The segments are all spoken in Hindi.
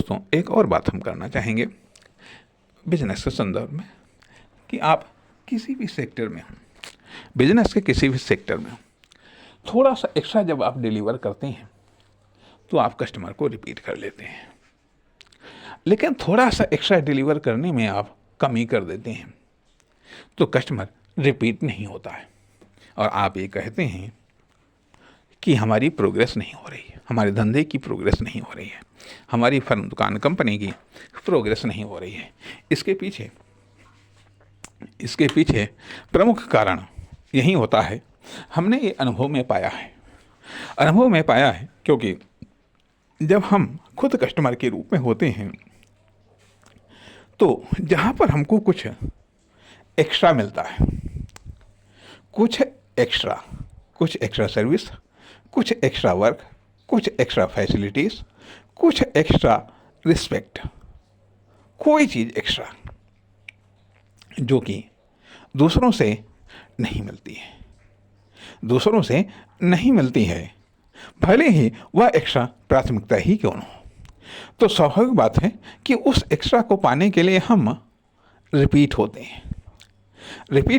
दोस्तों, एक और बात हम करना चाहेंगे बिजनेस के संदर्भ में कि आप किसी भी सेक्टर में हो, बिजनेस के किसी भी सेक्टर में हो, थोड़ा सा एक्स्ट्रा जब आप डिलीवर करते हैं तो आप कस्टमर को रिपीट कर लेते हैं, लेकिन थोड़ा सा एक्स्ट्रा डिलीवर करने में आप कमी कर देते हैं तो कस्टमर रिपीट नहीं होता है और आप ये कहते हैं कि हमारी प्रोग्रेस नहीं हो रही है, हमारे धंधे की प्रोग्रेस नहीं हो रही है, हमारी फर्म, दुकान, कंपनी की प्रोग्रेस नहीं हो रही है। इसके पीछे प्रमुख कारण यही होता है। हमने ये अनुभव में पाया है क्योंकि जब हम खुद कस्टमर के रूप में होते हैं तो जहाँ पर हमको कुछ एक्स्ट्रा मिलता है, कुछ एक्स्ट्रा सर्विस, कुछ एक्स्ट्रा वर्क, कुछ एक्स्ट्रा फैसिलिटीज़, कुछ एक्स्ट्रा रिस्पेक्ट, कोई चीज़ एक्स्ट्रा जो कि दूसरों से नहीं मिलती है, भले ही वह एक्स्ट्रा प्राथमिकता ही क्यों न हो। तो स्वाभाविक बात है कि उस एक्स्ट्रा को पाने के लिए हम रिपीट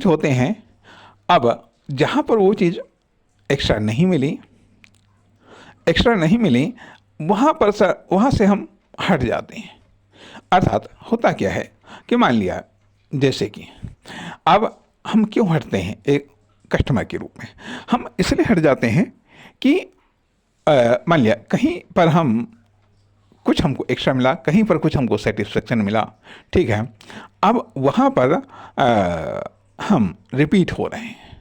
होते हैं। अब जहाँ पर वो चीज़ एक्स्ट्रा नहीं मिली वहाँ से हम हट जाते हैं। अर्थात होता क्या है कि मान लिया, जैसे कि अब हम क्यों हटते हैं एक कस्टमर के रूप में, हम इसलिए हट जाते हैं कि मान लिया कहीं पर कुछ हमको एक्स्ट्रा मिला, कहीं पर कुछ हमको सेटिस्फेक्शन मिला, ठीक है। अब वहाँ पर हम रिपीट हो रहे हैं,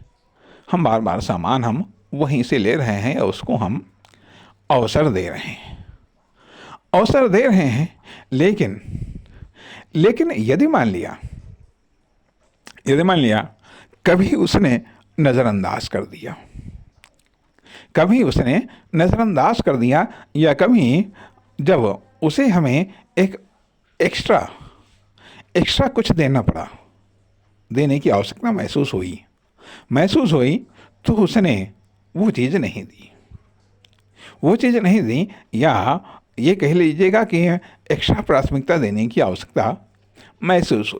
हम बार बार सामान हम वहीं से ले रहे हैं और उसको हम अवसर दे रहे हैं। लेकिन यदि मान लिया कभी उसने नज़रअंदाज कर दिया या कभी जब उसे हमें एक एक्स्ट्रा कुछ देना पड़ा, देने की आवश्यकता महसूस हुई तो उसने वो चीज़ नहीं दी या ये कह लीजिएगा कि एक्स्ट्रा प्राथमिकता देने की आवश्यकता महसूस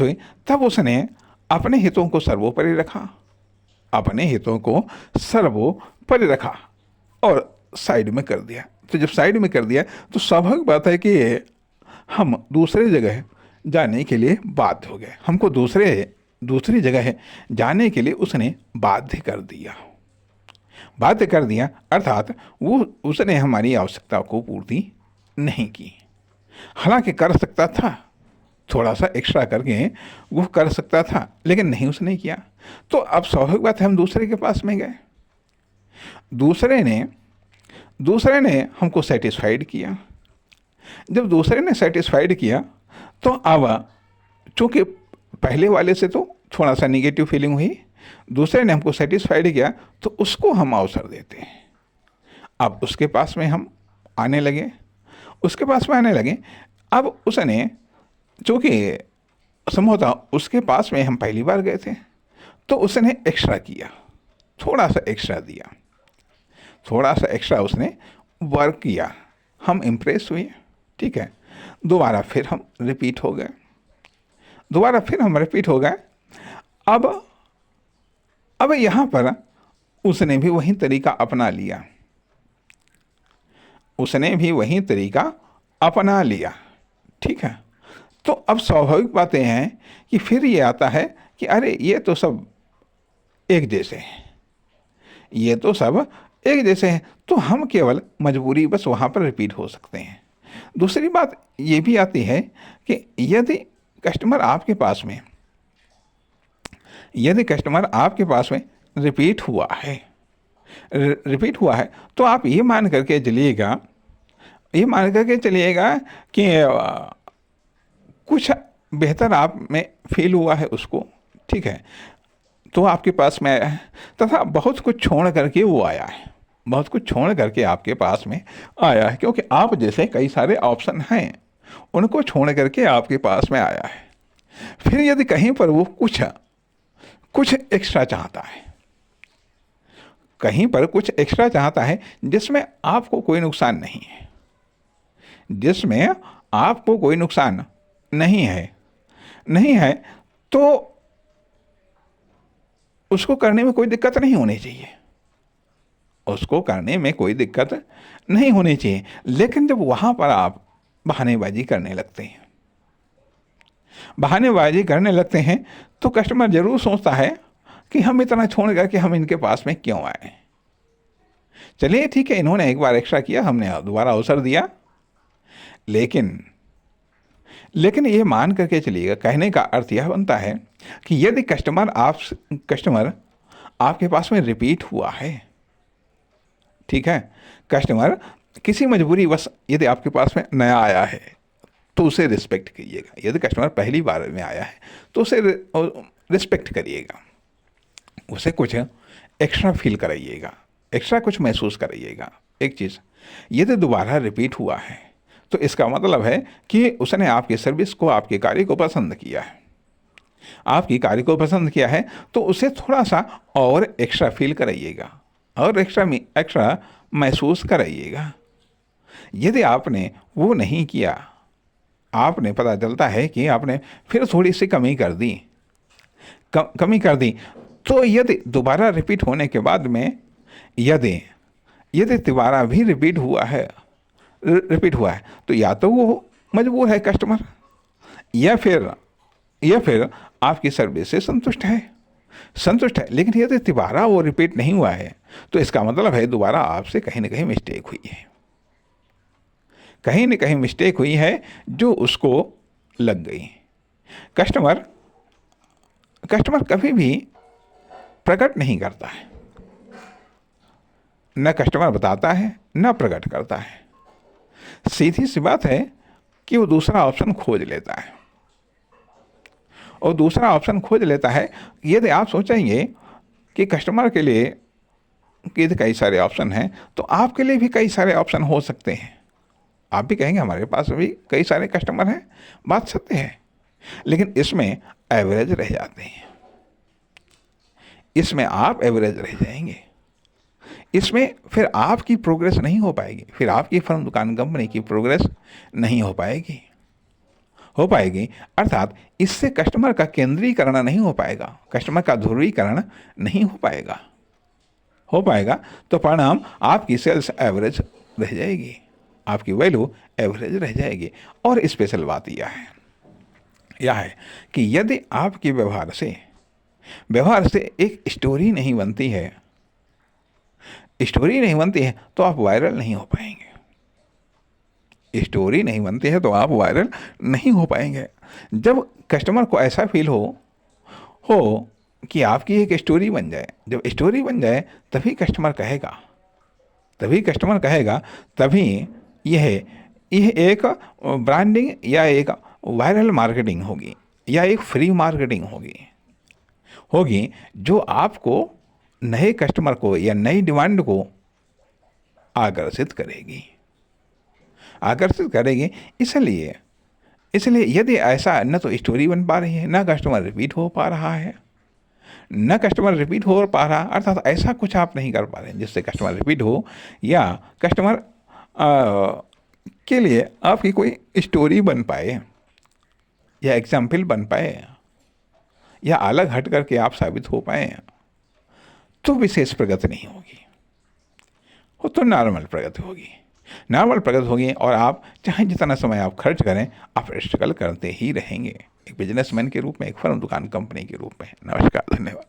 हुई, तब उसने अपने हितों को सर्वोपरि रखा और साइड में कर दिया। तो जब साइड में कर दिया तो स्वाभाविक बात है कि हम दूसरे जगह जाने के लिए बाध्य हो गए, हमको दूसरी जगह जाने के लिए उसने बाध्य कर दिया। अर्थात उसने हमारी आवश्यकता को पूर्ति नहीं की। हालांकि कर सकता था, थोड़ा सा एक्स्ट्रा करके वो कर सकता था, लेकिन नहीं उसने किया। तो अब स्वाभाविक बात है हम दूसरे के पास में गए, दूसरे ने हमको सेटिस्फाइड किया। जब दूसरे ने सेटिस्फाइड किया तो अब चूँकि पहले वाले से तो थोड़ा सा निगेटिव फीलिंग हुई, दूसरे ने हमको सेटिस्फाइड किया तो उसको हम अवसर देते हैं। अब उसके पास में हम आने लगे, अब उसने, चूँकि संभवतः उसके पास में हम पहली बार गए थे तो उसने एक्स्ट्रा किया, थोड़ा सा एक्स्ट्रा उसने वर्क किया, हम इम्प्रेस हुए, ठीक है। दोबारा फिर हम रिपीट हो गए। अब यहाँ पर उसने भी वही तरीका अपना लिया, ठीक है। तो अब स्वाभाविक बातें हैं कि फिर ये आता है कि अरे ये तो सब एक जैसे हैं, तो हम केवल मजबूरी बस वहाँ पर रिपीट हो सकते हैं। दूसरी बात ये भी आती है कि यदि कस्टमर आपके पास में रिपीट हुआ है तो आप ये मान करके चलिएगा कि कुछ बेहतर आप में फील हुआ है उसको, ठीक है, तो आपके पास में आया है। तथा बहुत कुछ छोड़ करके आपके पास में आया है, क्योंकि आप जैसे कई सारे ऑप्शन हैं उनको छोड़ करके आपके पास में आया है। फिर यदि कहीं पर वो कुछ एक्स्ट्रा चाहता है, जिसमें आपको कोई नुकसान नहीं है, जिसमें आपको कोई नुकसान नहीं है तो उसको करने में कोई दिक्कत नहीं होनी चाहिए, उसको करने में कोई दिक्कत नहीं होनी चाहिए। लेकिन जब वहाँ पर आप बहानेबाजी करने लगते हैं तो कस्टमर ज़रूर सोचता है कि हम इतना छोड़ करके हम इनके पास में क्यों आए। चलिए ठीक है, इन्होंने एक बार एक्स्ट्रा किया, हमने दोबारा अवसर दिया, लेकिन ये मान करके चलिएगा, कहने का अर्थ यह बनता है कि यदि कस्टमर आपके पास में रिपीट हुआ है, ठीक है, कस्टमर किसी मजबूरी बस यदि आपके पास में नया आया है तो उसे रिस्पेक्ट कीजिएगा। यदि कस्टमर पहली बार में आया है तो उसे रिस्पेक्ट करिएगा, उसे कुछ एक्स्ट्रा फील कराइएगा, एक्स्ट्रा कुछ महसूस कराइएगा। एक चीज़, यदि दोबारा रिपीट हुआ है तो इसका मतलब है कि उसने आपकी सर्विस को, आपके कार्य को पसंद किया है। आपकी कार्य को पसंद किया है तो उसे थोड़ा सा और एक्स्ट्रा फील कराइएगा और एक्स्ट्रा महसूस कराइएगा। यदि आपने वो नहीं किया, आपने पता चलता है कि आपने फिर थोड़ी सी कमी कर दी, तो यदि दोबारा रिपीट होने के बाद में यदि दोबारा भी रिपीट हुआ है तो या तो वो मजबूर है कस्टमर, या फिर आपकी सर्विस से संतुष्ट है। लेकिन यदि दोबारा वो रिपीट नहीं हुआ है तो इसका मतलब है दोबारा आपसे कहीं ना कहीं मिस्टेक हुई है, जो उसको लग गई। कस्टमर कभी भी प्रकट नहीं करता है, न कस्टमर बताता है न प्रकट करता है। सीधी सी बात है कि वो दूसरा ऑप्शन खोज लेता है, और दूसरा ऑप्शन खोज लेता है। यदि आप सोचेंगे कि कस्टमर के लिए कि कई सारे ऑप्शन हैं, तो आपके लिए भी कई सारे ऑप्शन हो सकते हैं। आप भी कहेंगे हमारे पास भी कई सारे कस्टमर हैं, बात सत्य है, लेकिन इसमें एवरेज रह जाते हैं, इसमें आप एवरेज रह जाएंगे, इसमें फिर आपकी प्रोग्रेस नहीं हो पाएगी, फिर आपकी फर्म, दुकान, कंपनी की प्रोग्रेस नहीं हो पाएगी। अर्थात इससे कस्टमर का केंद्रीकरण नहीं हो पाएगा, कस्टमर का ध्रुवीकरण नहीं हो पाएगा तो परिणाम आपकी सेल्स एवरेज रह जाएगी, आपकी वैल्यू एवरेज रह जाएगी। और स्पेशल बात यह है कि यदि आपके व्यवहार से एक स्टोरी नहीं बनती है तो आप वायरल नहीं हो पाएंगे। स्टोरी नहीं बनती है तो आप वायरल नहीं हो पाएंगे। जब कस्टमर को ऐसा फील हो कि आपकी एक स्टोरी बन जाए, जब स्टोरी बन जाए तभी कस्टमर कहेगा, तभी यह एक ब्रांडिंग या एक वायरल मार्केटिंग होगी या एक फ्री मार्केटिंग होगी जो आपको नए कस्टमर को या नई डिमांड को आकर्षित करेगी। इसलिए यदि ऐसा न तो स्टोरी बन पा रही है, न कस्टमर रिपीट हो पा रहा, अर्थात ऐसा कुछ आप नहीं कर पा रहे हैं जिससे कस्टमर रिपीट हो, या कस्टमर के लिए आपकी कोई स्टोरी बन पाए या एग्जाम्पल बन पाए या अलग हट करके आप साबित हो पाए, तो विशेष प्रगति नहीं होगी, वो तो नॉर्मल प्रगति होगी। और आप चाहे जितना समय आप खर्च करें, आप स्ट्रगल करते ही रहेंगे, एक बिजनेसमैन के रूप में, एक फर्म, दुकान, कंपनी के रूप में। नमस्कार, धन्यवाद।